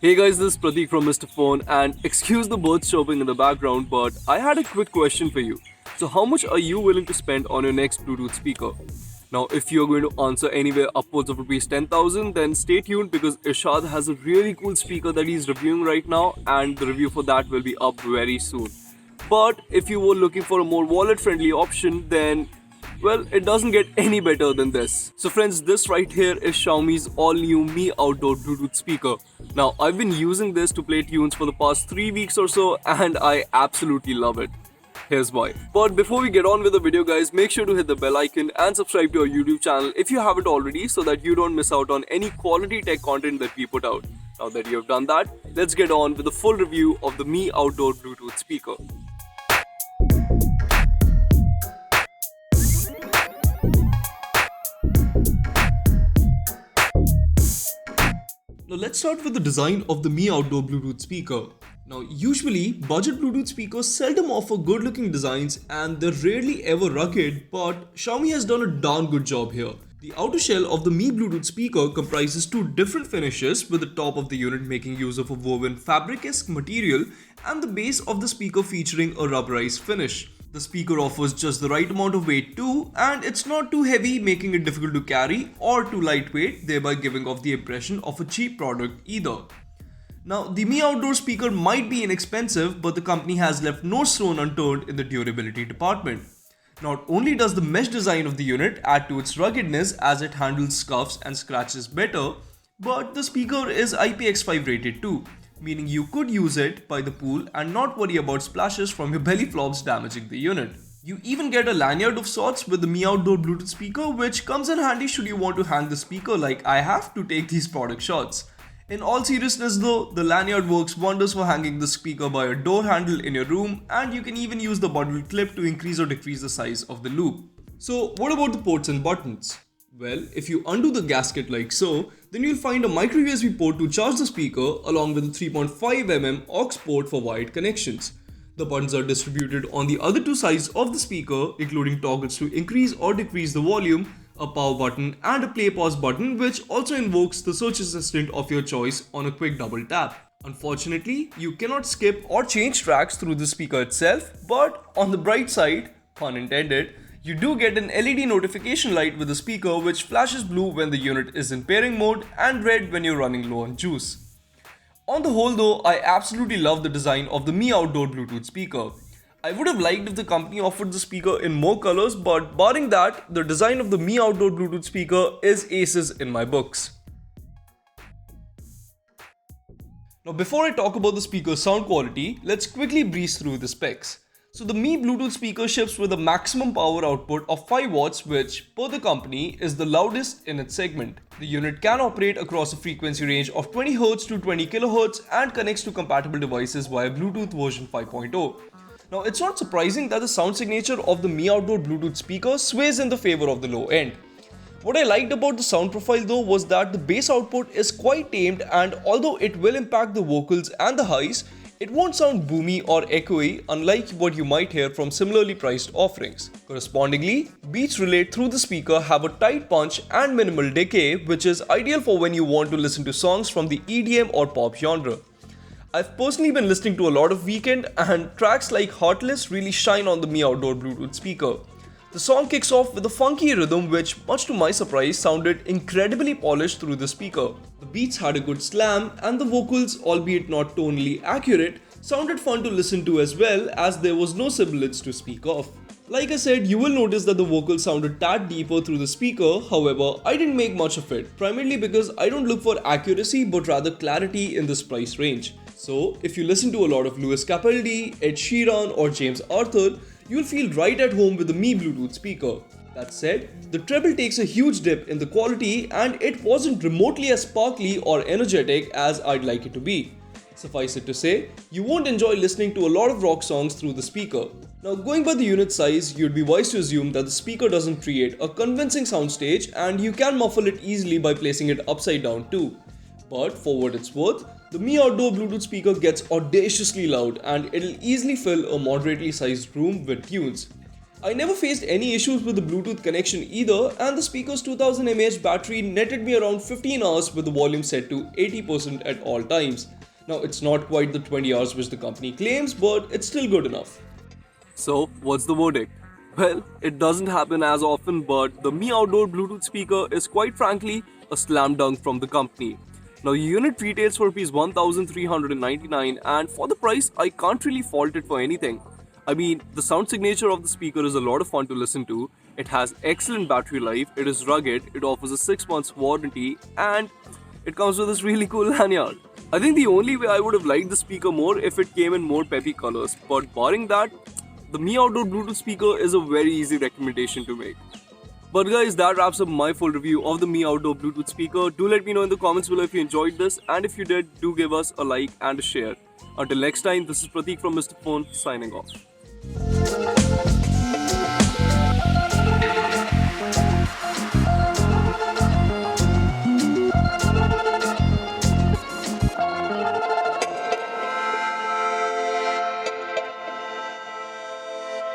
Hey guys, this is Prateek from Mr. Phone, and excuse the birds chirping in the background, but I had a quick question for you. So, how much are you willing to spend on your next Bluetooth speaker? Now, if you're going to answer anywhere upwards of rupees 10,000, then stay tuned because Irshad has a really cool speaker that he's reviewing right now, and the review for that will be up very soon. But if you were looking for a more wallet friendly option, then well, it doesn't get any better than this. So friends, this right here is Xiaomi's all new Mi Outdoor Bluetooth speaker. Now, I've been using this to play tunes for the past 3 weeks or so and I absolutely love it. Here's why. But before we get on with the video guys, make sure to hit the bell icon and subscribe to our YouTube channel if you haven't already so that you don't miss out on any quality tech content that we put out. Now that you have done that, let's get on with the full review of the Mi Outdoor Bluetooth speaker. Now let's start with the design of the Mi Outdoor Bluetooth speaker. Now usually budget Bluetooth speakers seldom offer good looking designs and they're rarely ever rugged, but Xiaomi has done a darn good job here. The outer shell of the Mi Bluetooth speaker comprises two different finishes, with the top of the unit making use of a woven fabric-esque material and the base of the speaker featuring a rubberized finish. The speaker offers just the right amount of weight too, and it's not too heavy making it difficult to carry or too lightweight, thereby giving off the impression of a cheap product either. Now, the Mi Outdoor speaker might be inexpensive, but the company has left no stone unturned in the durability department. Not only does the mesh design of the unit add to its ruggedness as it handles scuffs and scratches better, but the speaker is IPX5 rated too, meaning you could use it by the pool and not worry about splashes from your belly flops damaging the unit. You even get a lanyard of sorts with the Mi Outdoor Bluetooth speaker, which comes in handy should you want to hang the speaker like I have to take these product shots. In all seriousness though, the lanyard works wonders for hanging the speaker by a door handle in your room, and you can even use the bundle clip to increase or decrease the size of the loop. So what about the ports and buttons? Well, if you undo the gasket like so, then you'll find a micro USB port to charge the speaker along with a 3.5mm aux port for wired connections. The buttons are distributed on the other two sides of the speaker, including toggles to increase or decrease the volume, a power button and a play pause button, which also invokes the search assistant of your choice on a quick double tap. Unfortunately, you cannot skip or change tracks through the speaker itself, but on the bright side, pun intended, you do get an LED notification light with the speaker which flashes blue when the unit is in pairing mode and red when you're running low on juice. On the whole though, I absolutely love the design of the Mi Outdoor Bluetooth speaker. I would have liked if the company offered the speaker in more colors, but barring that, the design of the Mi Outdoor Bluetooth speaker is aces in my books. Now before I talk about the speaker's sound quality, let's quickly breeze through the specs. So the Mi Bluetooth speaker ships with a maximum power output of 5 watts, which per the company is the loudest in its segment. The unit can operate across a frequency range of 20Hz to 20 kHz and connects to compatible devices via Bluetooth version 5.0. Now it's not surprising that the sound signature of the Mi Outdoor Bluetooth speaker sways in the favor of the low end. What I liked about the sound profile though was that the bass output is quite tamed, and although it will impact the vocals and the highs, it won't sound boomy or echoey unlike what you might hear from similarly priced offerings. Correspondingly, beats relayed through the speaker have a tight punch and minimal decay, which is ideal for when you want to listen to songs from the EDM or pop genre. I've personally been listening to a lot of Weeknd, and tracks like Heartless really shine on the Mi Outdoor Bluetooth speaker. The song kicks off with a funky rhythm which, much to my surprise, sounded incredibly polished through the speaker. The beats had a good slam, and the vocals, albeit not tonally accurate, sounded fun to listen to as well, as there was no sibilance to speak of. Like I said, you will notice that the vocals sounded tad deeper through the speaker, however, I didn't make much of it, primarily because I don't look for accuracy but rather clarity in this price range. So, if you listen to a lot of Lewis Capaldi, Ed Sheeran or James Arthur, you'll feel right at home with the Mi Bluetooth speaker. That said, the treble takes a huge dip in the quality and it wasn't remotely as sparkly or energetic as I'd like it to be. Suffice it to say, you won't enjoy listening to a lot of rock songs through the speaker. Now going by the unit size, you'd be wise to assume that the speaker doesn't create a convincing soundstage, and you can muffle it easily by placing it upside down too. But for what it's worth, the Mi Outdoor Bluetooth speaker gets audaciously loud and it'll easily fill a moderately sized room with tunes. I never faced any issues with the Bluetooth connection either, and the speaker's 2000 mAh battery netted me around 15 hours with the volume set to 80% at all times. Now, it's not quite the 20 hours which the company claims, but it's still good enough. So, what's the verdict? Well, it doesn't happen as often, but the Mi Outdoor Bluetooth speaker is quite frankly a slam dunk from the company. Now, the unit retails for Rs 1399, and for the price, I can't really fault it for anything. I mean, the sound signature of the speaker is a lot of fun to listen to. It has excellent battery life, it is rugged, it offers a 6 months warranty, and it comes with this really cool lanyard. I think the only way I would have liked the speaker more if it came in more peppy colors, but barring that, the Mi Outdoor Bluetooth speaker is a very easy recommendation to make. But guys, that wraps up my full review of the Mi Outdoor Bluetooth speaker. Do let me know in the comments below if you enjoyed this, and if you did, do give us a like and a share. Until next time, this is Prateek from Mr. Phone signing off.